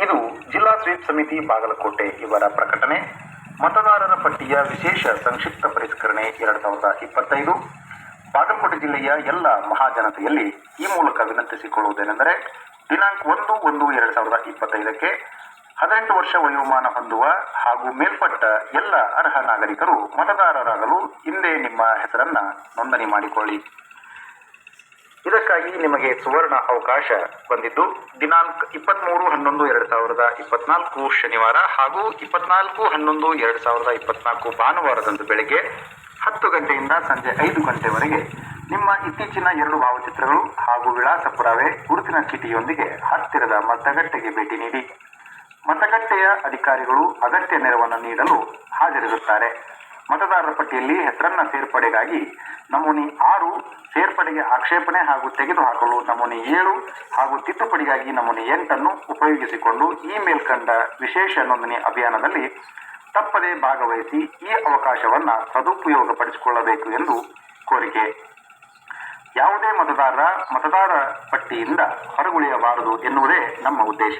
ಇದು ಜಿಲ್ಲಾ ಸ್ವೀಪ್ ಸಮಿತಿ ಬಾಗಲಕೋಟೆ ಇವರ ಪ್ರಕಟಣೆ. ಮತದಾರರ ಪಟ್ಟಿಯ ವಿಶೇಷ ಸಂಕ್ಷಿಪ್ತ ಪರಿಷ್ಕರಣೆ 2025. ಬಾಗಲಕೋಟೆ ಜಿಲ್ಲೆಯ ಎಲ್ಲ ಮಹಾಜನತೆಯಲ್ಲಿ ಈ ಮೂಲಕ ವಿನಂತಿಸಿಕೊಳ್ಳುವುದೇನೆಂದರೆ, ದಿನಾಂಕ 1/1/2025ಕ್ಕೆ 18 ವರ್ಷ ವಯೋಮಾನ ಹೊಂದುವ ಹಾಗೂ ಮೇಲ್ಪಟ್ಟ ಎಲ್ಲ ಅರ್ಹ ನಾಗರಿಕರು ಮತದಾರರಾಗಲು ಹಿಂದೆ ನಿಮ್ಮ ಹೆಸರನ್ನ ನೋಂದಣಿ ಮಾಡಿಕೊಳ್ಳಿ. ಇದಕ್ಕಾಗಿ ನಿಮಗೆ ಸುವರ್ಣ ಅವಕಾಶ ಬಂದಿದ್ದು ದಿನಾಂಕ 23/11/2024 ಶನಿವಾರ ಹಾಗೂ 24/11/2024 ಭಾನುವಾರದಂದು ಬೆಳಗ್ಗೆ 10 ಗಂಟೆಯಿಂದ ಸಂಜೆ 5 ಗಂಟೆವರೆಗೆ ನಿಮ್ಮ ಇತ್ತೀಚಿನ 2 ಭಾವಚಿತ್ರಗಳು ಹಾಗೂ ವಿಳಾಸ ಪುರಾವೆ ಗುರುತಿನ ಚೀಟಿಯೊಂದಿಗೆ ಹತ್ತಿರದ ಮತಗಟ್ಟೆಗೆ ಭೇಟಿ ನೀಡಿ. ಮತಗಟ್ಟೆಯ ಅಧಿಕಾರಿಗಳು ಅಗತ್ಯ ನೆರವನ್ನು ನೀಡಲು ಹಾಜರಿರುತ್ತಾರೆ. ಮತದಾರರ ಪಟ್ಟಿಯಲ್ಲಿ ಹೆಸರನ್ನ ಸೇರ್ಪಡೆಗಾಗಿ ನಮೂನೆ 6, ಸೇರ್ಪಡೆಗೆ ಆಕ್ಷೇಪಣೆ ಹಾಗೂ ತೆಗೆದುಹಾಕಲು ನಮೂನೆ 7 ಹಾಗೂ ತಿದ್ದುಪಡಿಗಾಗಿ ನಮೂನೆ 8 ಉಪಯೋಗಿಸಿಕೊಂಡು ಈ ಮೇಲ್ಕಂಡ ವಿಶೇಷ ನೋಂದಣಿ ಅಭಿಯಾನದಲ್ಲಿ ತಪ್ಪದೇ ಭಾಗವಹಿಸಿ ಈ ಅವಕಾಶವನ್ನು ಸದುಪಯೋಗಪಡಿಸಿಕೊಳ್ಳಬೇಕು ಎಂದು ಕೋರಿಕೆ. ಯಾವುದೇ ಮತದಾರ ಪಟ್ಟಿಯಿಂದ ಹೊರಗುಳಿಯಬಾರದು ಎನ್ನುವುದೇ ನಮ್ಮ ಉದ್ದೇಶ.